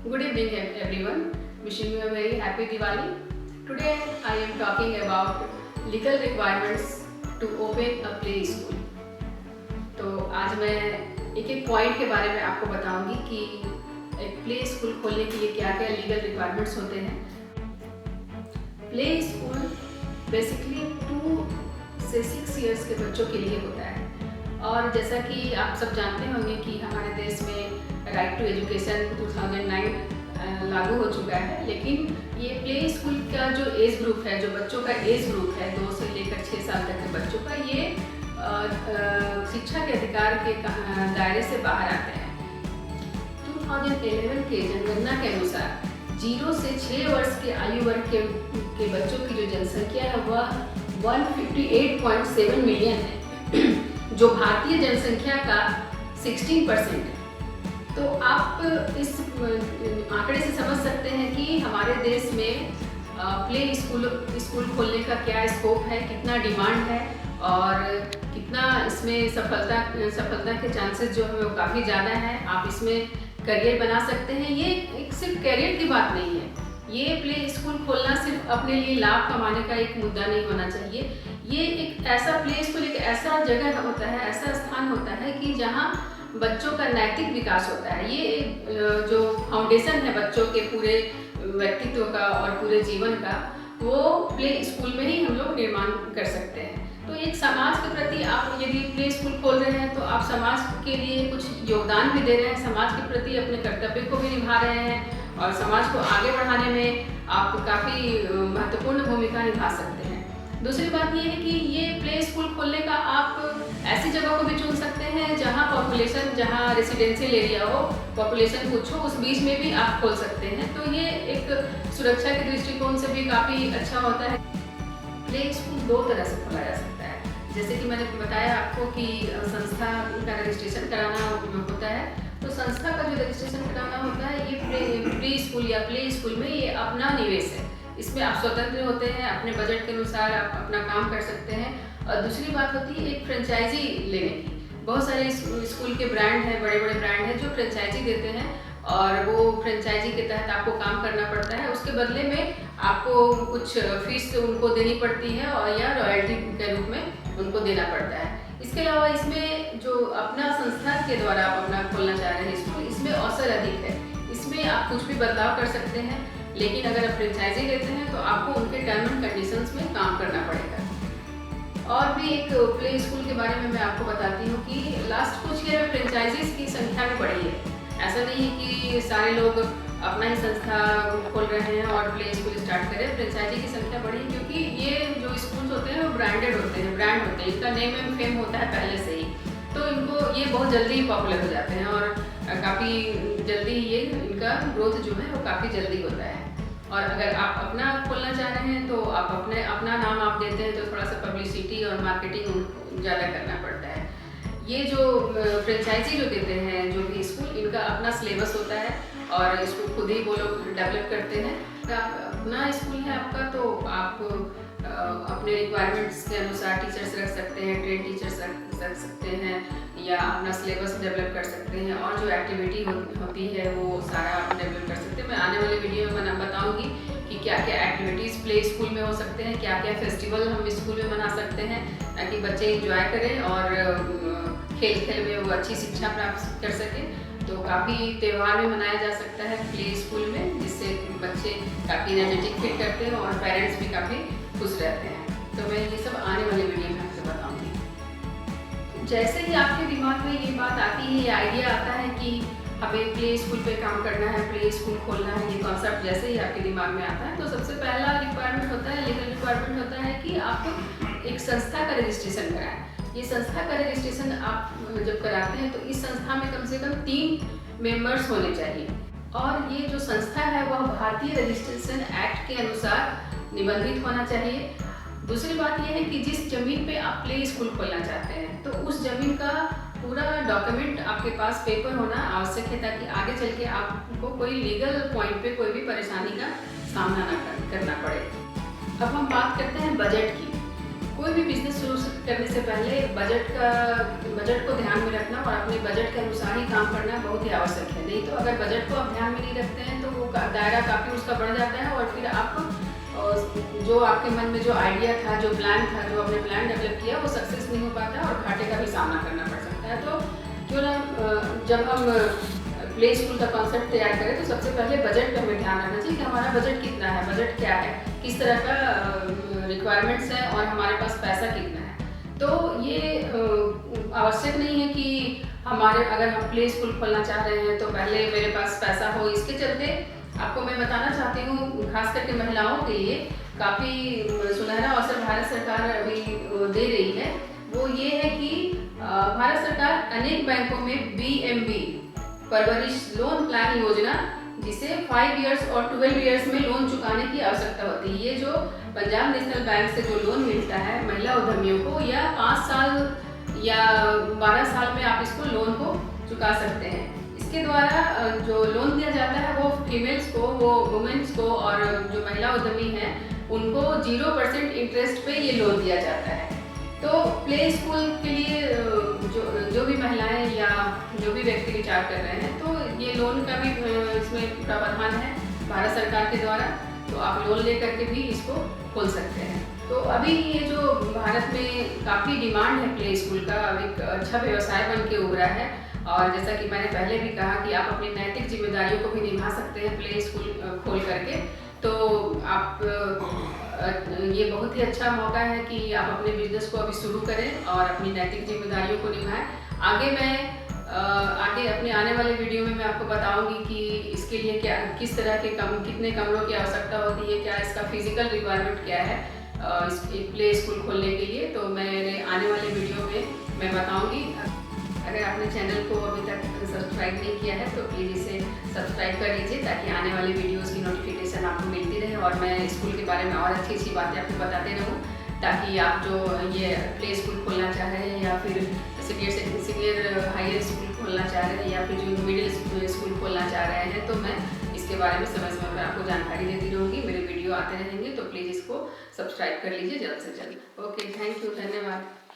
Good evening everyone. Wishing you a very happy Diwali. Today I am talking about legal requirements to open a play school. तो आज मैं एक एक point के बारे में आपको बताऊंगी कि एक प्ले स्कूल खोलने के लिए क्या क्या लीगल रिक्वायरमेंट्स होते हैं। प्ले स्कूल बेसिकली 2 से 6 इयर्स के बच्चों के लिए होता है और जैसा कि आप सब जानते होंगे कि हमारे देश में राइट टू एजुकेशन 2009 लागू हो चुका है, लेकिन ये प्ले स्कूल का जो एज ग्रुप है, जो बच्चों का एज ग्रुप है 2 से लेकर 6 साल तक के बच्चों का, ये शिक्षा के अधिकार के दायरे से बाहर आते हैं। 2011 के जनगणना के अनुसार 0 से 6 वर्ष के आयु वर्ग के बच्चों की जो जनसंख्या है वह 158.7 मिलियन है, जो भारतीय जनसंख्या का 16% है। तो आप इस आंकड़े से समझ सकते हैं कि हमारे देश में प्ले स्कूल खोलने का क्या स्कोप है, कितना डिमांड है और कितना इसमें सफलता के चांसेस जो है वो काफ़ी ज़्यादा है। आप इसमें करियर बना सकते हैं। ये एक सिर्फ करियर की बात नहीं है, ये प्ले स्कूल खोलना सिर्फ अपने लिए लाभ कमाने का एक मुद्दा नहीं होना चाहिए। ये एक ऐसा प्ले स्कूल एक ऐसा जगह होता है, ऐसा स्थान होता है कि जहाँ बच्चों का नैतिक विकास होता है। ये जो फाउंडेशन है बच्चों के पूरे व्यक्तित्व का और पूरे जीवन का, वो प्ले स्कूल में ही हम लोग निर्माण कर सकते हैं। तो एक समाज के प्रति आप यदि प्ले स्कूल खोल रहे हैं तो आप समाज के लिए कुछ योगदान भी दे रहे हैं, समाज के प्रति अपने कर्तव्य को भी निभा रहे हैं और समाज को आगे बढ़ाने में आप काफ़ी महत्वपूर्ण भूमिका निभा सकते हैं। दूसरी बात ये है कि ये प्ले स्कूल खोलने का आप ऐसी जगह को भी चुन सकते हैं जहाँ रेसिडेंशियल एरिया हो, पॉपुलेशन कुछ हो, उस बीच में भी आप खोल सकते हैं। तो ये एक सुरक्षा के दृष्टिकोण से भी काफ़ी अच्छा होता है। प्ले स्कूल 2 तरह से खोला जा सकता है। जैसे कि मैंने बताया आपको कि संस्था का रजिस्ट्रेशन कराना होता है, तो संस्था का जो रजिस्ट्रेशन कराना होता है ये प्री स्कूल या प्ले स्कूल में ये अपना निवेश है। इसमें आप स्वतंत्र होते हैं, अपने बजट के अनुसार आप अपना काम कर सकते हैं। और दूसरी बात होती है एक फ्रेंचाइजी लेने की। बहुत सारे स्कूल के ब्रांड हैं, बड़े बड़े ब्रांड हैं जो फ्रेंचाइजी देते हैं और वो फ्रेंचाइजी के तहत आपको काम करना पड़ता है। उसके बदले में आपको कुछ फीस उनको देनी पड़ती है और या रॉयल्टी के रूप में उनको देना पड़ता है। इसके अलावा इसमें जो अपना संस्था के द्वारा आप अपना खोलना चाह रहे हैं स्कूल, इसमें अवसर अधिक है। इसमें आप कुछ भी बदलाव कर सकते हैं, लेकिन अगर आप फ्रेंचाइजी लेते हैं तो आपको उनके टर्म एंड कंडीशंस में काम करना पड़ेगा। और भी एक प्ले स्कूल के बारे में मैं आपको बताती हूँ कि लास्ट कुछ ईयर में फ्रेंचाइजीज की संख्या भी बढ़ी है। ऐसा नहीं है कि सारे लोग अपना ही संस्था खोल रहे हैं और प्ले स्कूल स्टार्ट करें। फ्रेंचाइजी की संख्या बढ़ी क्योंकि ये जो स्कूल्स होते हैं वो ब्रांडेड होते हैं, ब्रांड होते हैं, इनका नेम एंड फेम होता है पहले से ही, तो इनको ये बहुत जल्दी पॉपुलर हो जाते हैं और काफ़ी जल्दी ये इनका ग्रोथ जो है वो काफ़ी जल्दी होता है। और अगर आप अपना खोलना चाह रहे हैं तो आप अपना नाम आप देते हैं तो थोड़ा सा पब्लिसिटी और मार्केटिंग ज़्यादा करना पड़ता है। ये जो फ्रेंचाइजी जो देते हैं जो भी स्कूल, इनका अपना सिलेबस होता है और इसको खुद ही वो लोग डेवलप करते हैं। अगर अपना स्कूल है आपका तो आप अपने रिक्वायरमेंट्स के अनुसार टीचर्स रख सकते हैं, ट्रेन टीचर्स रख सकते हैं या अपना सिलेबस डेवलप कर सकते हैं और जो एक्टिविटी होती है वो सारा आप डेवलप कर सकते हैं। मैं आने वाले वीडियो में बताऊंगी कि क्या क्या एक्टिविटीज़ प्ले स्कूल में हो सकते हैं, क्या क्या फेस्टिवल हम स्कूल में मना सकते हैं ताकि बच्चे इंजॉय करें और खेल में वो अच्छी शिक्षा प्राप्त कर सकें। तो काफ़ी त्यौहार भी मनाया जा सकता है प्ले स्कूल में, जिससे बच्चे काफ़ी एनर्जेटिक फील करते हैं और पेरेंट्स भी काफ़ी खुश रहते हैं। तो मैं ये सब आने वाले वीडियो में आपसे बताऊंगी। जैसे ही आपके दिमाग में ये बात आती है, ये आइडिया आता है कि हमें प्ले स्कूल पे काम करना है, प्ले स्कूल खोलना है, ये कॉन्सेप्ट जैसे ही आपके दिमाग में आता है तो सबसे पहला रिक्वायरमेंट होता है, लीगल रिक्वायरमेंट होता है कि आप एक संस्था का रजिस्ट्रेशन कराएं। ये संस्था का रजिस्ट्रेशन आप जब कराते हैं तो इस संस्था में कम से कम 3 मेंबर्स होने चाहिए और ये जो संस्था है वह भारतीय रजिस्ट्रेशन एक्ट के अनुसार निबंधित होना चाहिए। दूसरी बात यह है कि जिस जमीन पे आप प्ले स्कूल खोलना चाहते हैं तो उस जमीन का पूरा डॉक्यूमेंट आपके पास पेपर होना आवश्यक है ताकि आगे चल के आपको कोई लीगल पॉइंट पे कोई भी परेशानी का सामना ना करना पड़े। अब हम बात करते हैं बजट की। कोई भी बिजनेस शुरू करने से पहले बजट को ध्यान में रखना और अपने बजट के अनुसार ही काम करना बहुत ही आवश्यक है। नहीं तो अगर बजट को आप ध्यान में नहीं रखते हैं तो वो दायरा काफ़ी उसका बढ़ जाता है और फिर आप जो आपके मन में जो आइडिया था, जो प्लान था, जो आपने प्लान डेवलप किया, वो सक्सेस नहीं हो पाता और घाटे का भी सामना करना पड़ सकता है। तो क्यों ना जब हम प्ले स्कूल का कॉन्सेप्ट तैयार करें तो सबसे पहले बजट पे हमें ध्यान रखना चाहिए कि हमारा बजट कितना है, बजट क्या है, किस तरह का रिक्वायरमेंट्स है और हमारे पास पैसा कितना है। तो ये आवश्यक नहीं है कि हमारे अगर हम प्ले स्कूल खोलना चाह रहे हैं तो पहले मेरे पास पैसा हो। इसके चलते आपको मैं बताना चाहती हूँ, खास करके महिलाओं के लिए काफ़ी सुनहरा अवसर भारत सरकार अभी दे रही है। वो ये है कि भारत सरकार अनेक बैंकों में BMB परवरिश लोन प्लान योजना, जिसे 5 इयर्स और 12 इयर्स में लोन चुकाने की आवश्यकता होती है। ये जो पंजाब नेशनल बैंक से जो लोन मिलता है महिला उद्यमियों को, या 5 साल या 12 साल में आप इसको लोन को चुका सकते हैं। इसके द्वारा जो लोन दिया जाता है वो फीमेल्स को, वो वुमेन्स को और जो महिला उद्यमी हैं उनको 0% इंटरेस्ट पे ये लोन दिया जाता है। तो प्ले स्कूल के लिए जो भी महिलाएं या जो भी व्यक्ति विचार कर रहे हैं तो ये लोन का भी इसमें प्रावधान है भारत सरकार के द्वारा। तो आप लोन लेकर के भी इसको खोल सकते हैं। तो अभी ये जो भारत में काफ़ी डिमांड है प्ले स्कूल का, एक अच्छा व्यवसाय बन के उभरा है। और जैसा कि मैंने पहले भी कहा कि आप अपनी नैतिक जिम्मेदारियों को भी निभा सकते हैं प्ले स्कूल खोल करके। तो आप ये बहुत ही अच्छा मौका है कि आप अपने बिजनेस को अभी शुरू करें और अपनी नैतिक जिम्मेदारियों को निभाएं। आगे अपने आने वाले वीडियो में मैं आपको बताऊंगी कि इसके लिए किस तरह के कितने कमरों की आवश्यकता होती है, क्या इसका फिजिकल रिक्वायरमेंट क्या है इस प्ले स्कूल खोलने के लिए। तो मेरे आने वाले वीडियो में मैं बताऊंगी। अगर आपने चैनल को अभी तक सब्सक्राइब नहीं किया है तो प्लीज़ इसे सब्सक्राइब कर लीजिए ताकि आने वाले वीडियोस की नोटिफिकेशन आपको मिलती रहे और मैं स्कूल के बारे में और अच्छी बातें आपको बताते रहूँ, ताकि आप जो ये प्ले स्कूल खोलना चाह रहे हैं या फिर सीनियर हायर स्कूल खोलना चाह रहे हैं या फिर जो मिडिल स्कूल खोलना चाह रहे हैं, तो मैं इसके बारे में समय समय पर आपको जानकारी देती रहूँगी। मेरे वीडियो आते रहेंगे तो प्लीज़ इसको सब्सक्राइब कर लीजिए जल्द से जल्द। ओके, थैंक यू, धन्यवाद।